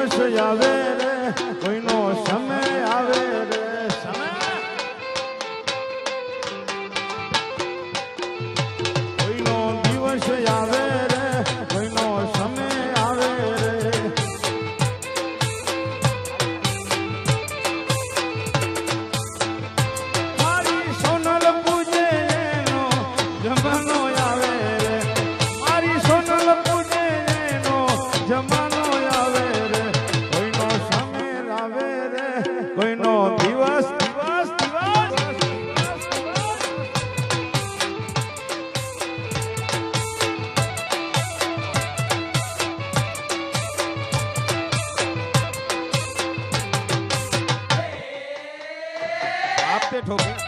દિવસ આવે રે કોઈનો સમય આવે રે સમય કોઈનો દિવસ આવે રે કોઈનો સમય આવે રે મારી સોનલ પૂજે એનો જમાનો આવે રે મારી સોનલ પૂજે એનો જમાનો આવે રે કોઈનો સમય આવે રે કોઈનો દિવસ દિવસ દિવસ આપતે ઠોકે